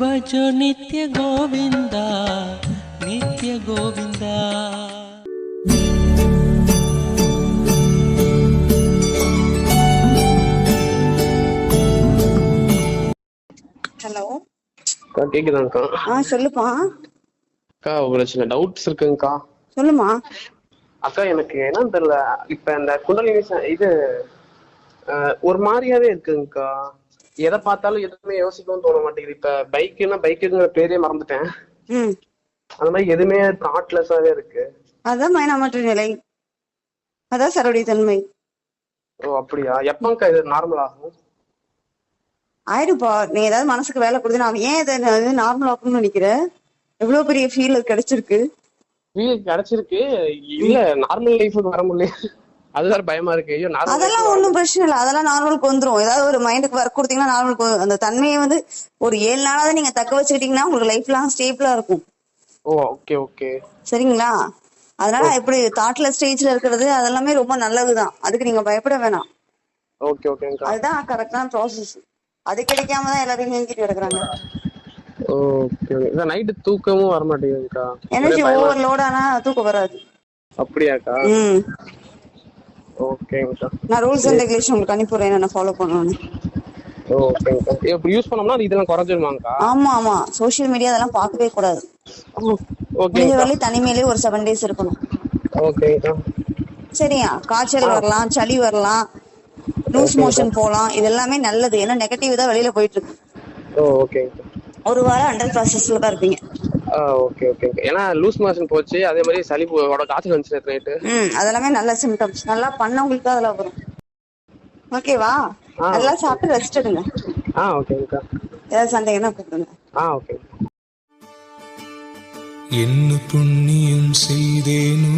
भजो नित्य गोविंदा नित्य गोविंदा। ஹலோ அக்கா கேக்குதாங்கக்கா? சொல்லுப்பா. அக்கா ஒரு சில டவுட்ஸ் இருக்குங்கக்கா. சொல்லுமா. அக்கா எனக்கு என்னன்னு தெரியல, இப்ப இந்த குண்டலினி இது ஒரு மாதிரியாவே இருக்குங்கக்கா. எதை பார்த்தாலும் எதுவுமே யோசிக்கவும் தோண மாட்டேங்குது. இப்ப பைக்குங்கிற பேரே மறந்துட்டேன். அந்த மாதிரி எதுவுமே தாட்லெஸ்ஸாவே இருக்கு. அதான் மயனமற்ற நிலை, அதான் சரவடி தன்மை. ஓ அப்படியா? எப்பங்கக்கா இது நார்மல் ஆகும்? ஆயிடுப்பா. நீ ஏதாவது மனசுக்கு வேலை கொடுத்து நான் ஏன் இதை நார்மல் ஆகணும்னு நினைக்கிற? எவ்வளவு பெரிய ஃபீல் கிடைச்சிருக்கு. ஃபீல் கிடைச்சிருக்கு. இல்ல நார்மல் லைஃபுக்கு வர முடியல, அது வேற பயமா இருக்கு. ஐயோ அதெல்லாம் ஒன்றும் பிரச்சனை இல்லை, அதெல்லாம் நார்மலுக்கு வந்துடும். ஏதாவது ஒரு மைண்டுக்கு ஒர்க் கொடுத்தீங்கன்னா நார்மலுக்கு அந்த தன்மையை வந்து ஒரு 7 நாளாவது நீங்க தக்க வச்சுக்கிட்டீங்கன்னா உங்களுக்கு லைஃப் லாங் ஸ்டேபிளா இருக்கும். ஓ ஓகே ஓகே சரிங்களா? அதனால எப்படி தாட்ல ஸ்டேஜ்ல இருக்கிறது அதெல்லாமே ரொம்ப நல்லதுதான். அதுக்கு நீங்க பயப்பட வேணாம். ஓகே ஓகேங்கக்கா. அதுதான் கரெக்டான ப்ராசஸ். அது கிடைக்காம தான் எல்லாரும் நீங்கிட்டு கிடக்குறாங்க. Okay okay. நைட்டு தூக்கமும் வர மாட்டேங்குதுக்கா. எனர்ஜி ஓவர்லோட் ஆனா தூக்கம் வராது. அப்படியாக்கா? ஓகேங்கக்கா. நான் ரூல்ஸ் அண்ட் ரெகுலேஷன் உங்களுக்கு அனுப்பிடுறேன், என்னென்ன ஃபாலோ பண்ணணும்னு. ஓகேங்கக்கா. இப்படி யூஸ் பண்ணோம்னா இதெல்லாம் குறைஞ்சிருமாங்கக்கா? ஆமா ஆமா, சோஷியல் மீடியா அதெல்லாம் பார்க்கவே கூடாது. முடிஞ்ச வரை தனிமையிலே ஒரு 7 days இருக்கணும். ஓகேங்கக்கா. சரியா? காய்ச்சல் வரலாம், சளி வரலாம், லூஸ் மோஷன் போலாம், இது எல்லாமே நல்லது. ஏன்னா நெகட்டிவ் தான் வெளியில போயிட்டு இருக்கு. ஓகேங்கக்கா. ஒரு வாரம் அண்டர் ப்ராசஸ்ல தான் இருப்பீங்க. Okay okay. ஏன்னா லூஸ் மோஷன் போச்சு, அதே மாதிரி சளி காய்ச்சல் வந்துச்சு நைட்டு. அதெல்லாமே நல்ல சிம்டம்ஸ். நல்லா பண்ணவங்களுக்கு தான் அதெல்லாம் வரும். ஓகேவா? நல்லா சாப்பிட்டு ரெஸ்ட் எடுங்க. ஓகேங்கக்கா. ஏதாவது சந்தேகம்னா கூப்பிடுங்க. ஓகே. என்ன புண்ணியம் செய்தேனோ